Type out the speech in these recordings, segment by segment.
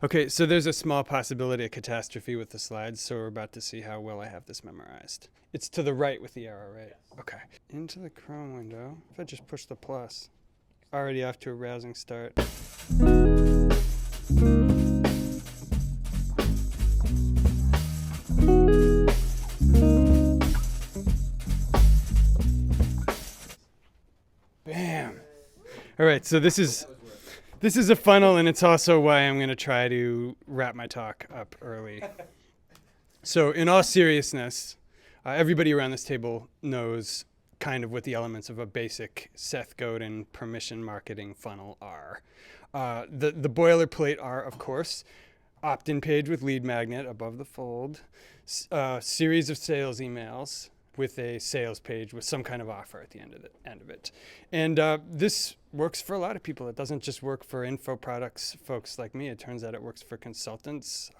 Okay, so there's a small possibility of catastrophe with the slides, so we're about to see how well I have this memorized. It's to the right with the arrow, right? Okay. Into the Chrome window. If I just push the plus, already off to a rousing start. Bam. All right, so this is a funnel, and it's also why I'm going to try to wrap my talk up early. So in all seriousness, everybody around this table knows kind of what the elements of a basic Seth Godin permission marketing funnel are. The boilerplate are, of course, opt-in page with lead magnet above the fold, series of sales emails with a sales page with some kind of offer at the end of it. And this works for a lot of people. It doesn't just work for info products folks like me. It turns out it works for consultants.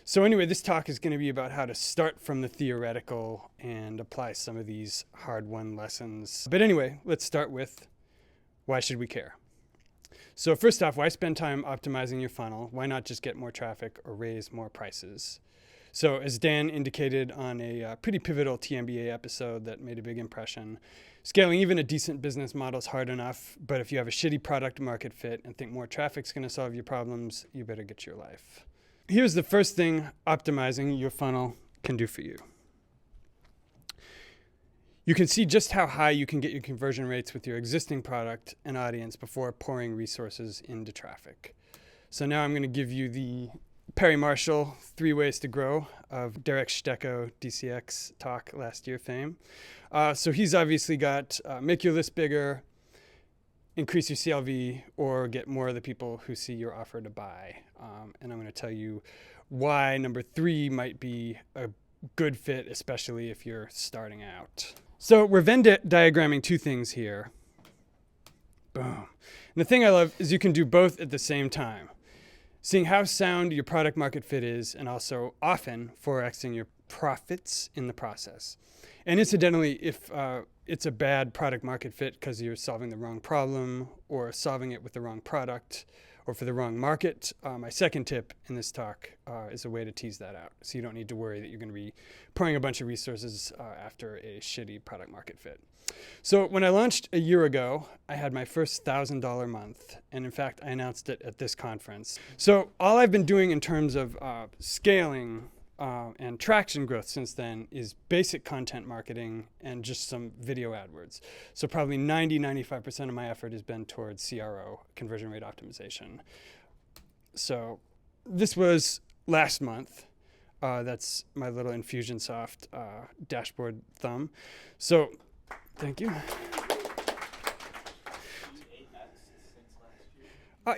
So anyway, this talk is going to be about how to start from the theoretical and apply some of these hard-won lessons. But anyway, let's start with why should we care? So first off, why spend time optimizing your funnel? Why not just get more traffic or raise more prices? So as Dan indicated on a pretty pivotal TMBA episode that made a big impression, scaling even a decent business model is hard enough, but if you have a shitty product market fit and think more traffic's going to solve your problems, you better get your life. Here's the first thing optimizing your funnel can do for you. You can see just how high you can get your conversion rates with your existing product and audience before pouring resources into traffic. So now I'm going to give you the Perry Marshall 3 Ways to Grow of Derek Stecco DCX talk last year fame. So he's obviously got make your list bigger, increase your CLV, or get more of the people who see your offer to buy. And I'm going to tell you why number 3 might be a good fit, especially if you're starting out. So we're Venn diagramming 2 things here. Boom. And the thing I love is you can do both at the same time. Seeing how sound your product market fit is, and also often 4xing your profits in the process. And incidentally, if it's a bad product market fit because you're solving the wrong problem or solving it with the wrong product or for the wrong market, my second tip in this talk is a way to tease that out. So you don't need to worry that you're going to be pouring a bunch of resources after a shitty product market fit. So when I launched a year ago, I had my first $1,000 month. And in fact, I announced it at this conference. So all I've been doing in terms of scaling and traction growth since then is basic content marketing and just some video AdWords. So probably 95% of my effort has been towards CRO, conversion rate optimization. So this was last month. That's my little Infusionsoft dashboard thumb. So thank you.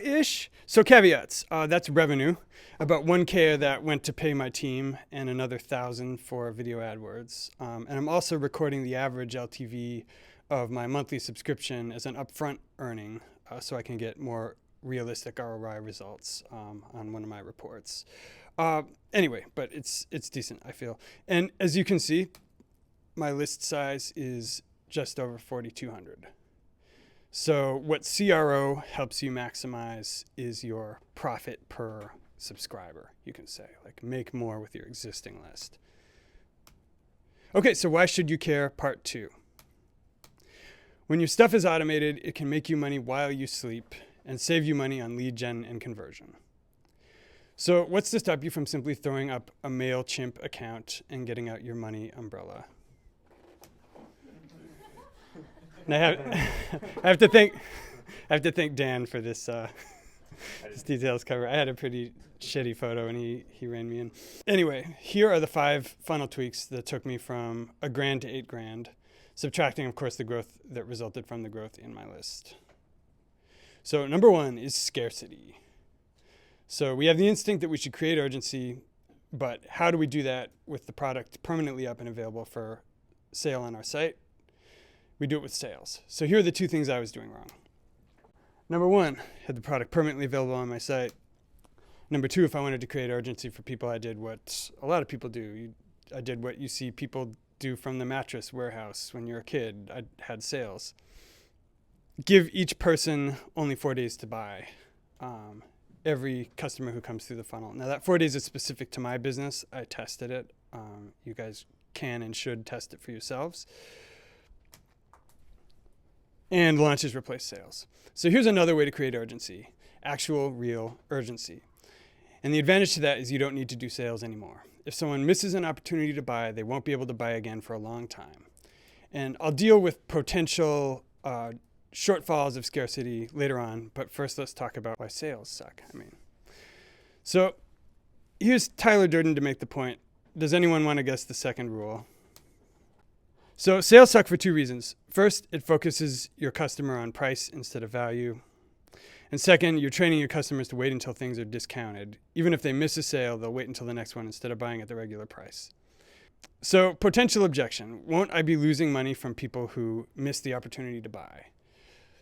Ish. So caveats, that's revenue. About 1K of that went to pay my team and another 1,000 for video AdWords. And I'm also recording the average LTV of my monthly subscription as an upfront earning so I can get more realistic ROI results on one of my reports. Anyway, but it's decent, I feel. And as you can see, my list size is just over 4,200. So what CRO helps you maximize is your profit per subscriber, you can say, like make more with your existing list. Okay, so why should you care? Part 2. When your stuff is automated, it can make you money while you sleep and save you money on lead gen and conversion. So what's to stop you from simply throwing up a MailChimp account and getting out your money umbrella? And I have to thank Dan for this this details cover. I had a pretty shitty photo and he ran me in. Anyway, here are the 5 funnel tweaks that took me from $1,000 to $8,000, subtracting, of course, the growth that resulted from the growth in my list. So number 1 is scarcity. So we have the instinct that we should create urgency, but how do we do that with the product permanently up and available for sale on our site? We do it with sales. So here are the 2 things I was doing wrong. Number 1, had the product permanently available on my site. Number 2, if I wanted to create urgency for people, I did what a lot of people do. I did what you see people do from the mattress warehouse when you're a kid. I had sales. Give each person only 4 days to buy. every customer who comes through the funnel. Now that 4 days is specific to my business. I tested it. You guys can and should test it for yourselves. And launches replace sales. So here's another way to create urgency, actual, real urgency. And the advantage to that is you don't need to do sales anymore. If someone misses an opportunity to buy, they won't be able to buy again for a long time. And I'll deal with potential shortfalls of scarcity later on, but first let's talk about why sales suck. So here's Tyler Durden to make the point. Does anyone want to guess the second rule? So sales suck for 2 reasons. First, it focuses your customer on price instead of value. And second, you're training your customers to wait until things are discounted. Even if they miss a sale, they'll wait until the next one instead of buying at the regular price. So potential objection, won't I be losing money from people who miss the opportunity to buy?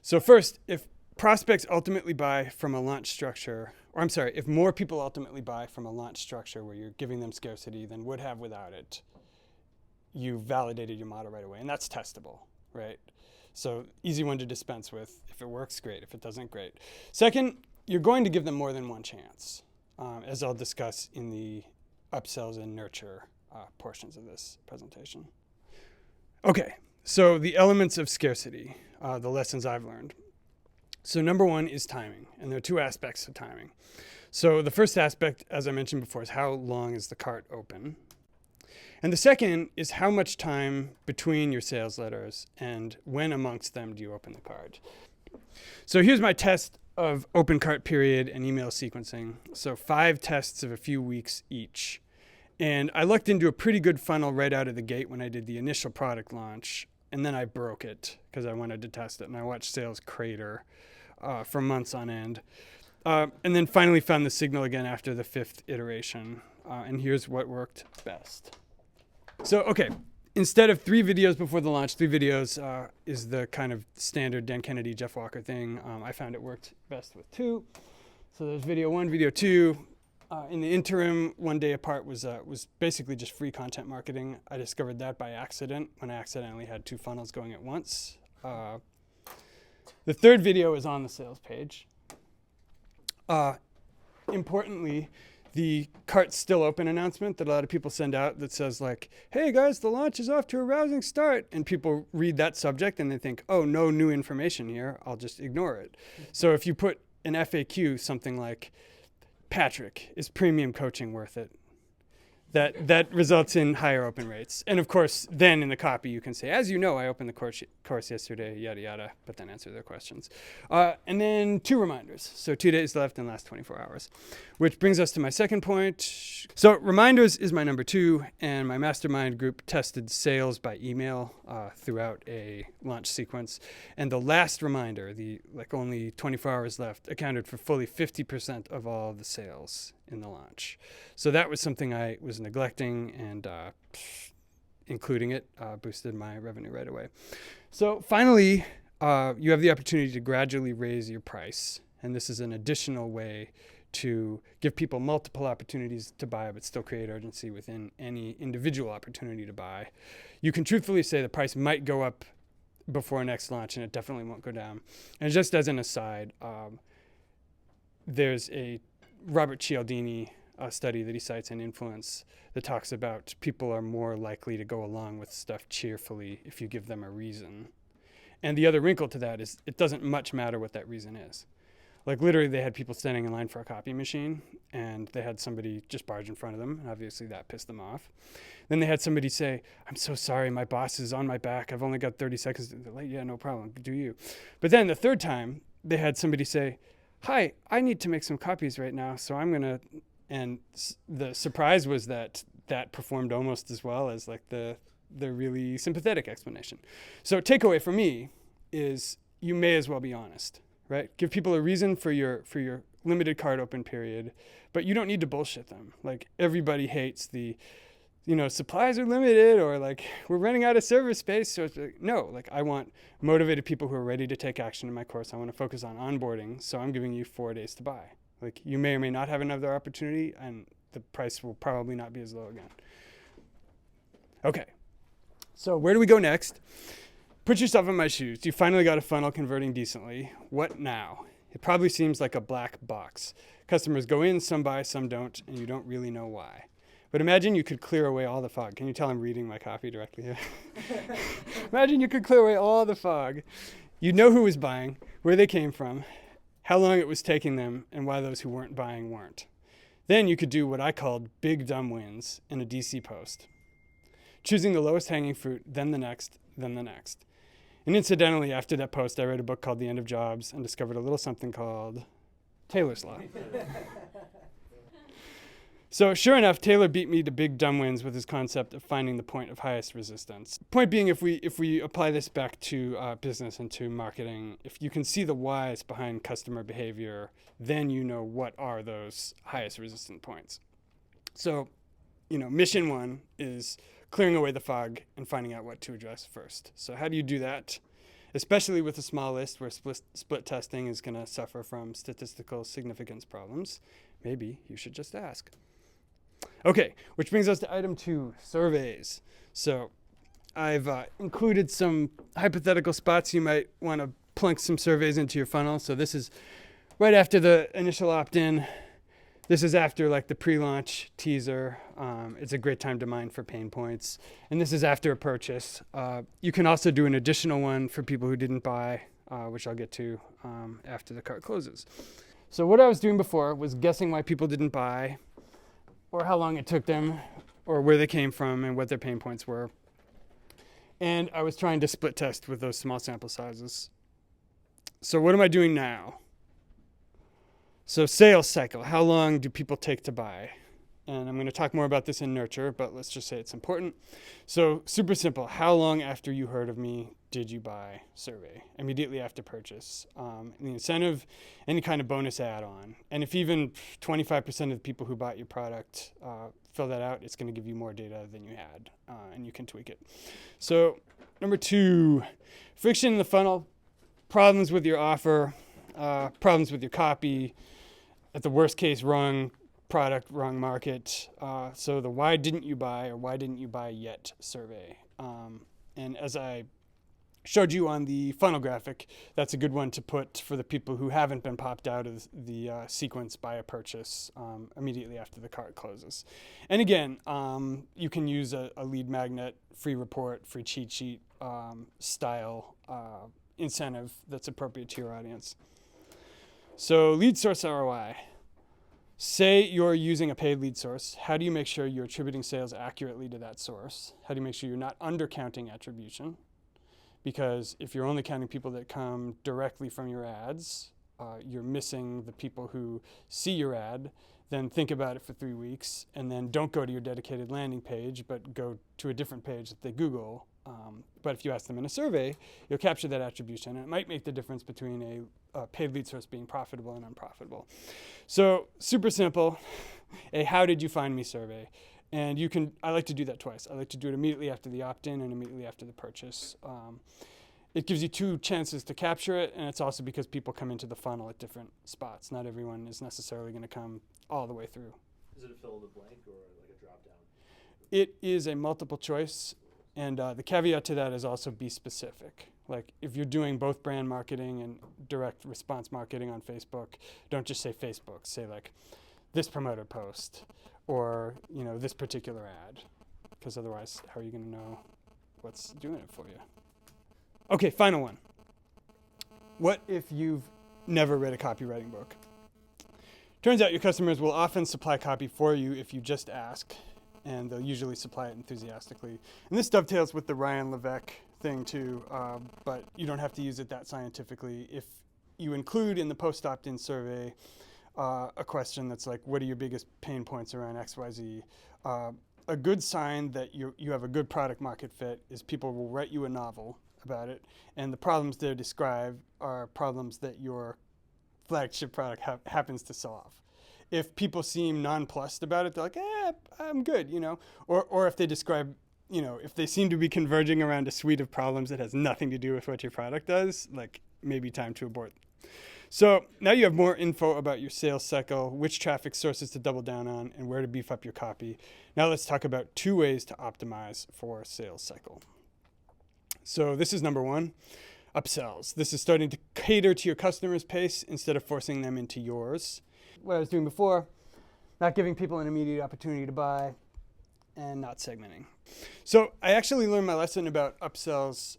So first, if prospects ultimately buy from a launch structure, if more people ultimately buy from a launch structure where you're giving them scarcity than would have without it, you validated your model right away, and that's testable, right? So easy one to dispense with. If it works, great. If it doesn't, great. Second, you're going to give them more than one chance, as I'll discuss in the upsells and nurture portions of this presentation. Okay, so the elements of scarcity, the lessons I've learned. So number 1 is timing, and there are 2 aspects of timing. So the first aspect, as I mentioned before, is how long is the cart open? And the second is how much time between your sales letters and when amongst them do you open the cart. So here's my test of open cart period and email sequencing. So 5 tests of a few weeks each. And I lucked into a pretty good funnel right out of the gate when I did the initial product launch. And then I broke it because I wanted to test it. And I watched sales crater for months on end. And then finally found the signal again after the 5th iteration. And here's what worked best. So, okay, instead of 3 videos before the launch, 3 videos is the kind of standard Dan Kennedy, Jeff Walker thing. I found it worked best with 2. So there's video 1, video 2. In the interim, 1 day apart was basically just free content marketing. I discovered that by accident when I accidentally had 2 funnels going at once. The 3rd video is on the sales page. Importantly, the cart's still open announcement that a lot of people send out that says like, hey guys, the launch is off to a rousing start. And people read that subject and they think, oh, no new information here. I'll just ignore it. So if you put an FAQ, something like, Patrick, is premium coaching worth it? That results in higher open rates. And of course, then in the copy, you can say, as you know, I opened the course yesterday, yada, yada, but then answer their questions. And then 2 reminders. So 2 days left in the last 24 hours, which brings us to my second point. So reminders is my number 2, and my mastermind group tested sales by email throughout a launch sequence. And the last reminder, only 24 hours left, accounted for fully 50% of all the sales in the launch. So that was something I was neglecting, and including it boosted my revenue right away. So finally, you have the opportunity to gradually raise your price. And this is an additional way to give people multiple opportunities to buy, but still create urgency within any individual opportunity to buy. You can truthfully say the price might go up before next launch, and it definitely won't go down. And just as an aside, there's a Robert Cialdini study that he cites in Influence that talks about people are more likely to go along with stuff cheerfully if you give them a reason. And the other wrinkle to that is it doesn't much matter what that reason is. Like literally they had people standing in line for a copy machine and they had somebody just barge in front of them. And obviously that pissed them off. Then they had somebody say, I'm so sorry, my boss is on my back. I've only got 30 seconds. They're like, yeah, no problem. Do you. But then the 3rd time they had somebody say, hi, I need to make some copies right now, so I'm going to, and the surprise was that performed almost as well as like the really sympathetic explanation. So takeaway for me is you may as well be honest, right? Give people a reason for your limited cart open period, but you don't need to bullshit them. Like everybody hates the, supplies are limited or like we're running out of server space. So it's like, no, like I want motivated people who are ready to take action in my course. I want to focus on onboarding. So I'm giving you 4 days to buy. Like you may or may not have another opportunity and the price will probably not be as low again. Okay. So where do we go next? Put yourself in my shoes. You finally got a funnel converting decently. What now? It probably seems like a black box Customers go in, some buy, some don't, and you don't really know why. But imagine you could clear away all the fog. Can you tell I'm reading my copy directly here? Imagine you could clear away all the fog. You'd know who was buying, where they came from, how long it was taking them, and why those who weren't buying weren't. Then you could do what I called big dumb wins in a DC post. Choosing the lowest hanging fruit, then the next, then the next. And incidentally, after that post, I read a book called The End of Jobs and discovered a little something called Taylor's Law. So sure enough, Taylor beat me to big dumb wins with his concept of finding the point of highest resistance. Point being, if we apply this back to business and to marketing, if you can see the whys behind customer behavior, then you know what are those highest resistant points. So, mission one is clearing away the fog and finding out what to address first. So how do you do that? Especially with a small list where split testing is going to suffer from statistical significance problems. Maybe you should just ask. Okay, which brings us to item 2, surveys. So I've included some hypothetical spots you might want to plunk some surveys into your funnel. So this is right after the initial opt-in. This is after the pre-launch teaser. It's a great time to mine for pain points. And this is after a purchase. You can also do an additional one for people who didn't buy, which I'll get to after the cart closes. So what I was doing before was guessing why people didn't buy, or how long it took them, or where they came from, and what their pain points were. And I was trying to split test with those small sample sizes. So what am I doing now? So sales cycle, how long do people take to buy? And I'm going to talk more about this in Nurture, but let's just say it's important. So super simple, how long after you heard of me did you buy survey? Immediately after purchase. The incentive, any kind of bonus add-on. And if even 25% of the people who bought your product fill that out, it's going to give you more data than you had, and you can tweak it. So number 2, friction in the funnel, problems with your offer, problems with your copy, at the worst case, wrong product, wrong market. So the why didn't you buy or why didn't you buy yet survey. And as I showed you on the funnel graphic, that's a good one to put for the people who haven't been popped out of the sequence by a purchase immediately after the cart closes. And again, you can use a lead magnet, free report, free cheat sheet style incentive that's appropriate to your audience. So lead source ROI. Say you're using a paid lead source. How do you make sure you're attributing sales accurately to that source? How do you make sure you're not undercounting attribution? Because if you're only counting people that come directly from your ads, you're missing the people who see your ad, then think about it for 3 weeks, and then don't go to your dedicated landing page, but go to a different page that they Google. But if you ask them in a survey, you'll capture that attribution, and it might make the difference between a paid lead source being profitable and unprofitable. So super simple, a how did you find me survey. And I like to do that twice. I like to do it immediately after the opt-in and immediately after the purchase. It gives you 2 chances to capture it, and it's also because people come into the funnel at different spots. Not everyone is necessarily going to come all the way through. Is it a fill in the blank or like a drop down? It is a multiple choice, and the caveat to that is also be specific. Like if you're doing both brand marketing and direct response marketing on Facebook, don't just say Facebook. Say this promoter post or this particular ad, because otherwise how are you going to know what's doing it for you? Okay, final one. What if you've never read a copywriting book? Turns out your customers will often supply copy for you if you just ask, and they'll usually supply it enthusiastically. And this dovetails with the Ryan Levesque thing too, but you don't have to use it that scientifically. If you include in the post opt-in survey a question that's like, what are your biggest pain points around XYZ? A good sign that you have a good product market fit is people will write you a novel about it, and the problems they describe are problems that your flagship product happens to solve. If people seem nonplussed about it, they're like, I'm good, or if they describe, if they seem to be converging around a suite of problems that has nothing to do with what your product does, maybe time to abort. So now you have more info about your sales cycle, which traffic sources to double down on, and where to beef up your copy. Now let's talk about 2 ways to optimize for sales cycle. So this is number 1, upsells. This is starting to cater to your customer's pace instead of forcing them into yours. what I was doing before, not giving people an immediate opportunity to buy, and not segmenting. So I actually learned my lesson about upsells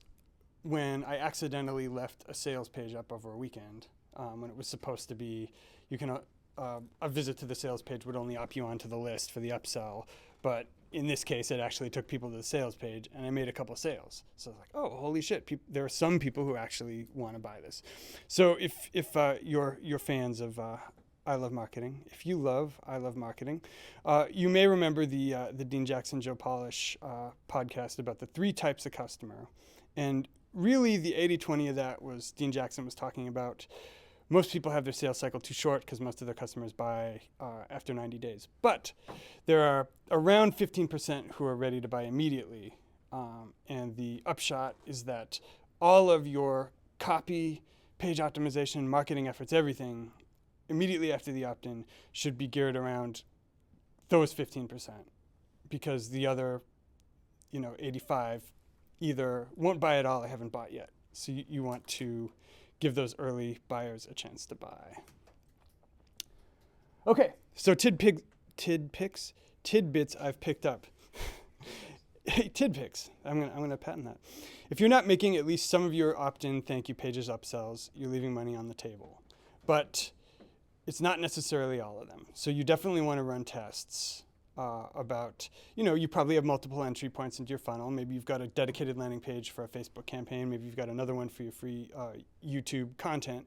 when I accidentally left a sales page up over a weekend, when it was supposed to be, a visit to the sales page would only up you onto the list for the upsell, but in this case, it actually took people to the sales page, and I made a couple of sales. So I was like, oh, holy shit, there are some people who actually want to buy this. So if you're fans of I Love Marketing, if you love I Love Marketing, you may remember the Dean Jackson, Joe Polish podcast about the 3 types of customer. And really the 80-20 of that was Dean Jackson was talking about most people have their sales cycle too short because most of their customers buy after 90 days. But there are around 15% who are ready to buy immediately. And the upshot is that all of your copy, page optimization, marketing efforts, everything, immediately after the opt-in should be geared around those 15%. Because the other, 85 either won't buy at all or haven't bought yet. So you want to give those early buyers a chance to buy. Okay, so tidbits I've picked up. Hey, tidbits. I'm gonna patent that. If you're not making at least some of your opt-in thank you pages upsells, you're leaving money on the table. But it's not necessarily all of them. So you definitely want to run tests about, you probably have multiple entry points into your funnel. Maybe you've got a dedicated landing page for a Facebook campaign. Maybe you've got another one for your free YouTube content.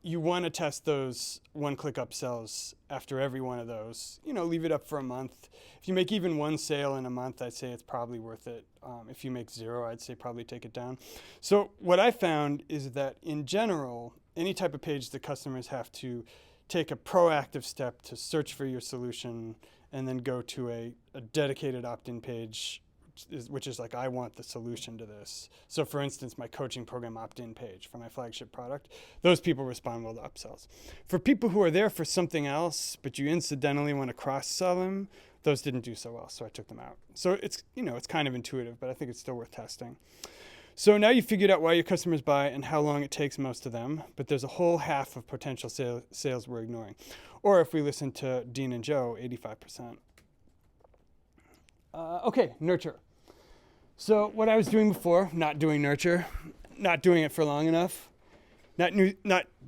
You want to test those one-click upsells after every one of those. Leave it up for a month. If you make even one sale in a month, I'd say it's probably worth it. If you make 0, I'd say probably take it down. So what I found is that in general, any type of page the customers have to take a proactive step to search for your solution and then go to a dedicated opt-in page, which is like, I want the solution to this. So for instance, my coaching program opt-in page for my flagship product, those people respond well to upsells. For people who are there for something else, but you incidentally want to cross-sell them, those didn't do so well, so I took them out. So it's, it's kind of intuitive, but I think it's still worth testing. So now you've figured out why your customers buy and how long it takes most of them, but there's a whole half of potential sales we're ignoring. Or if we listen to Dean and Joe, 85%. Okay, nurture. So what I was doing before, not doing nurture, not doing it for long enough, not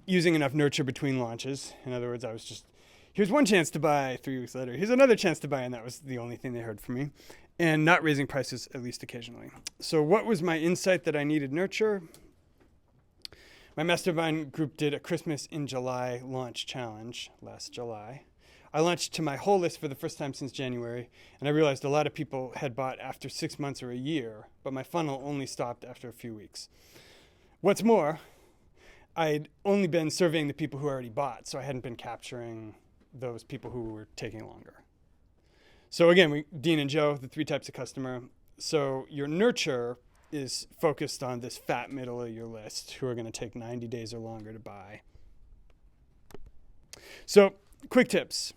using enough nurture between launches. In other words, I was just, here's one chance to buy, 3 weeks later, here's another chance to buy, and that was the only thing they heard from me. And not raising prices, at least occasionally. So what was my insight that I needed nurture? My mastermind group did a Christmas in July launch challenge last July. I launched to my whole list for the first time since January, and I realized a lot of people had bought after 6 months or a year, but my funnel only stopped after a few weeks. What's more, I'd only been surveying the people who already bought, so I hadn't been capturing those people who were taking longer. So again, Dean and Joe, the 3 types of customer. So your nurture is focused on this fat middle of your list who are going to take 90 days or longer to buy. So quick tips.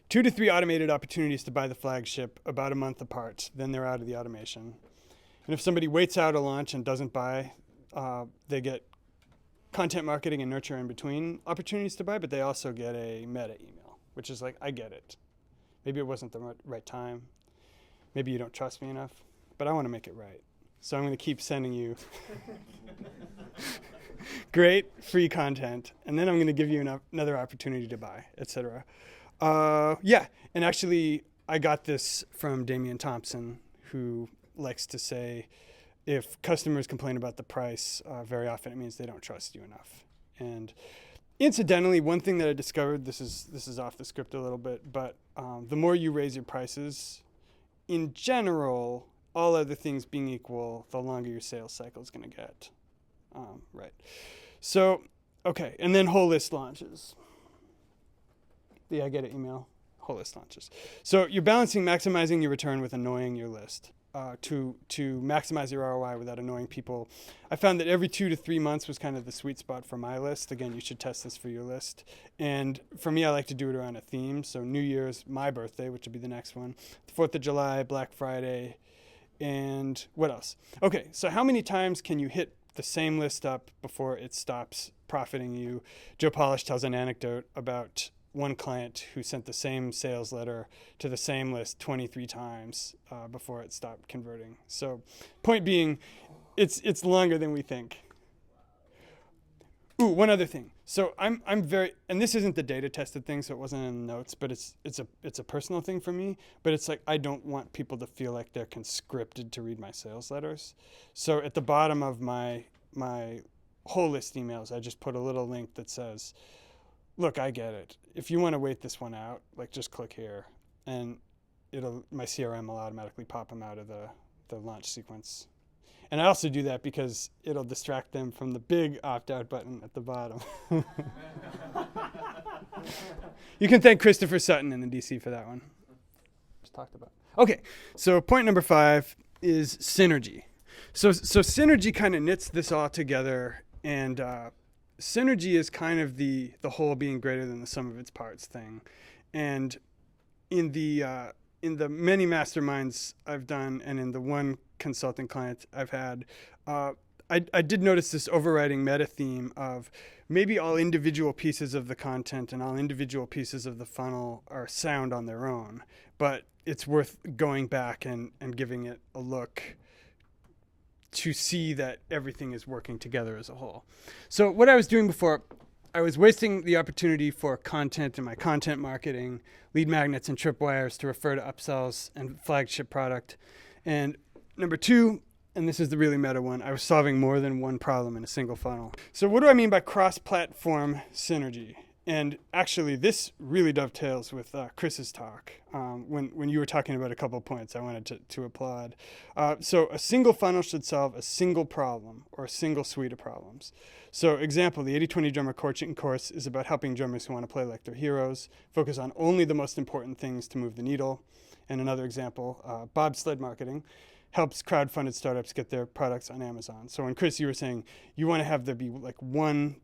2 to 3 automated opportunities to buy the flagship about a month apart. Then they're out of the automation. And if somebody waits out a launch and doesn't buy, they get content marketing and nurture in between opportunities to buy, but they also get a meta email, which is like, I get it. Maybe it wasn't the right time. Maybe you don't trust me enough, but I want to make it right. So I'm going to keep sending you great free content, and then I'm going to give you another opportunity to buy, etc. And actually, I got this from Damian Thompson, who likes to say, if customers complain about the price, very often it means they don't trust you enough. And incidentally, one thing that I discovered, this is off the script a little bit, but the more you raise your prices, in general, all other things being equal, the longer your sales cycle is going to get. Right. So, okay, and then whole list launches. Yeah, I get an email. Whole list launches. So you're balancing maximizing your return with annoying your list. To maximize your ROI without annoying people. I found that every 2 to 3 months was kind of the sweet spot for my list. Again, you should test this for your list. And for me, I like to do it around a theme. So New Year's, my birthday, which would be the next one, the 4th of July, Black Friday, and what else? Okay, so how many times can you hit the same list up before it stops profiting you. Joe Polish tells an anecdote about one client who sent the same sales letter to the same list 23 times before it stopped converting. So point being, it's longer than we think. Ooh, one other thing. So I'm very, and this isn't the data tested thing, so it wasn't in the notes, but it's a personal thing for me. But it's like I don't want people to feel like they're conscripted to read my sales letters. So at the bottom of my whole list emails, I just put a little link that says, "Look, I get it. If you want to wait this one out, like just click here, and my CRM will automatically pop them out of the launch sequence." And I also do that because it'll distract them from the big opt-out button at the bottom. You can thank Christopher Sutton in the DC for that one. Just talked about. Okay, so point number 5 is synergy. So synergy kind of knits this all together, and synergy is kind of the whole being greater than the sum of its parts thing. And in the many masterminds I've done, and in the one consulting client I've had, I did notice this overriding meta theme of maybe all individual pieces of the content and all individual pieces of the funnel are sound on their own, but it's worth going back and giving it a look to see that everything is working together as a whole. So what I was doing before, I was wasting the opportunity for content in my content marketing, lead magnets and tripwires to refer to upsells and flagship product. And number 2, and this is the really meta one, I was solving more than one problem in a single funnel. So what do I mean by cross-platform synergy? And actually, this really dovetails with Chris's talk. When you were talking about a couple of points, I wanted to applaud. So a single funnel should solve a single problem or a single suite of problems. So example, the 80-20 drummer coaching course is about helping drummers who want to play like their heroes, focus on only the most important things to move the needle. And another example, bobsled marketing helps crowdfunded startups get their products on Amazon. So when Chris, you were saying you want to have there be like one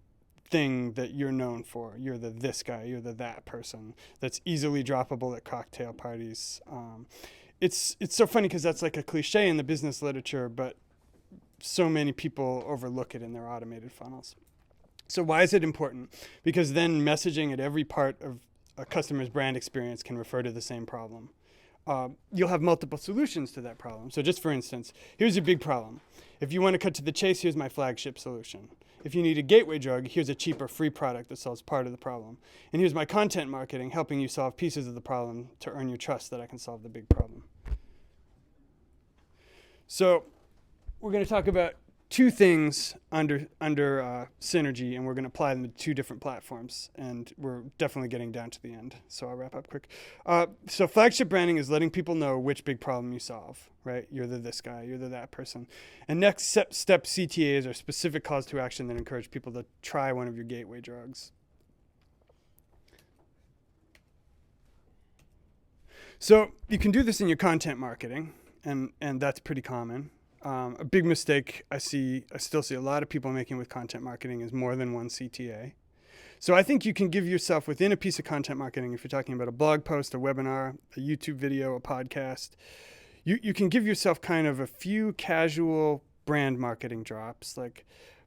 thing that you're known for. You're the this guy, you're the that person that's easily droppable at cocktail parties. It's so funny because that's like a cliche in the business literature, but so many people overlook it in their automated funnels. So why is it important? Because then messaging at every part of a customer's brand experience can refer to the same problem. You'll have multiple solutions to that problem. So just for instance, here's your big problem. If you want to cut to the chase, here's my flagship solution. If you need a gateway drug, here's a cheaper free product that solves part of the problem. And here's my content marketing helping you solve pieces of the problem to earn your trust that I can solve the big problem. So we're going to talk about 2 things under synergy, and we're going to apply them to 2 different platforms. And we're definitely getting down to the end, so I'll wrap up quick. So flagship branding is letting people know which big problem you solve, right? You're the this guy, you're the that person. And next step CTAs are specific calls to action that encourage people to try one of your gateway drugs. So you can do this in your content marketing, and that's pretty common. A big mistake I still see a lot of people making with content marketing is more than one CTA. So I think you can give yourself within a piece of content marketing, if you're talking about a blog post, a webinar, a YouTube video, a podcast, you can give yourself kind of a few casual brand marketing drops, like,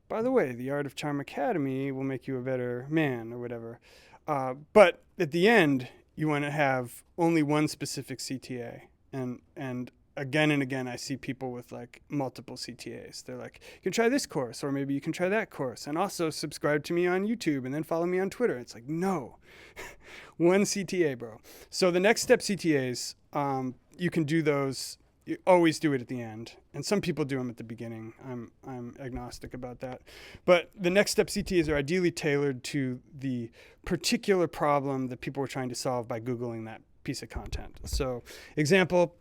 by the way, the Art of Charm Academy will make you a better man or whatever. But at the end, you want to have only one specific CTA. And again and again, I see people with like multiple CTAs. They're like, you can try this course, or maybe you can try that course, and also subscribe to me on YouTube and then follow me on Twitter. It's like, no, one CTA, bro. So the next step CTAs, you can do those. You always do it at the end, and some people do them at the beginning. I'm agnostic about that. But the next step CTAs are ideally tailored to the particular problem that people were trying to solve by Googling that piece of content. So example,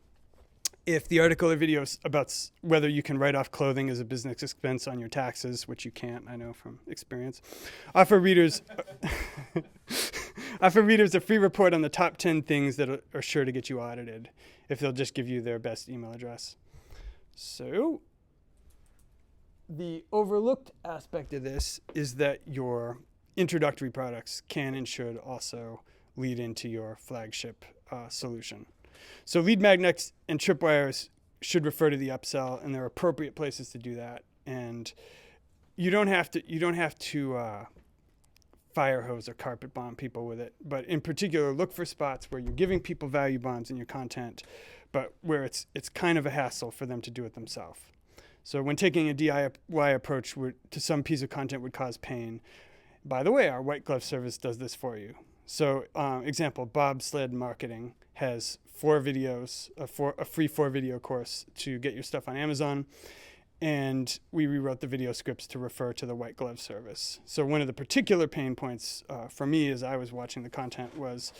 if the article or video is about whether you can write off clothing as a business expense on your taxes, which you can't, I know from experience, offer readers a free report on the top 10 things that are sure to get you audited if they'll just give you their best email address. So the overlooked aspect of this is that your introductory products can and should also lead into your flagship solution. So lead magnets and tripwires should refer to the upsell, and there are appropriate places to do that. And you don't have to fire hose or carpet bomb people with it. But in particular, look for spots where you're giving people value bombs in your content, but where it's kind of a hassle for them to do it themselves. So when taking a DIY approach to some piece of content would cause pain, by the way, our white glove service does this for you. So example, Bob Sled Marketing has 4 videos, a free 4-video course to get your stuff on Amazon. And we rewrote the video scripts to refer to the white glove service. So one of the particular pain points for me as I was watching the content was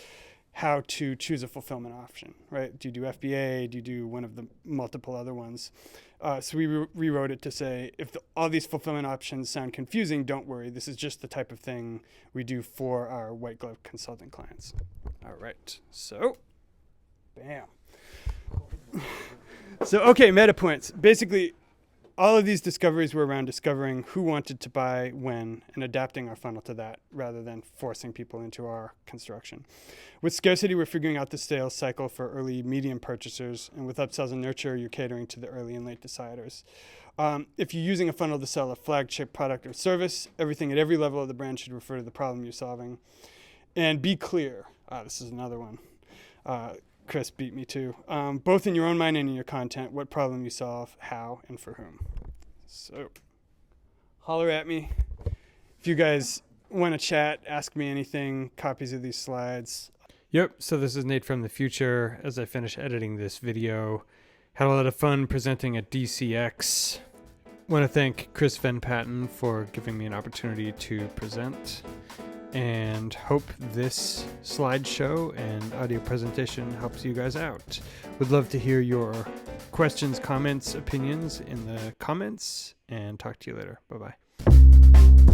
how to choose a fulfillment option, right? Do you do FBA? Do you do one of the multiple other ones? So we rewrote it to say, if all these fulfillment options sound confusing, don't worry. This is just the type of thing we do for our white glove consulting clients. All right, so bam. So, okay, meta points. Basically, all of these discoveries were around discovering who wanted to buy when and adapting our funnel to that rather than forcing people into our construction. With scarcity, we're figuring out the sales cycle for early medium purchasers. And with upsells and nurture, you're catering to the early and late deciders. If you're using a funnel to sell a flagship product or service, everything at every level of the brand should refer to the problem you're solving. And be clear. This is another one. Chris beat me too. Both in your own mind and in your content, what problem you solve, how, and for whom. So, holler at me. If you guys want to chat, ask me anything, copies of these slides. Yep, so this is Nate from the future. As I finish editing this video, had a lot of fun presenting at DCX. Want to thank Chris Van Patten for giving me an opportunity to present, and hope this slideshow and audio presentation helps you guys out. Would love to hear your questions, comments, opinions in the comments, and talk to you later. Bye-bye.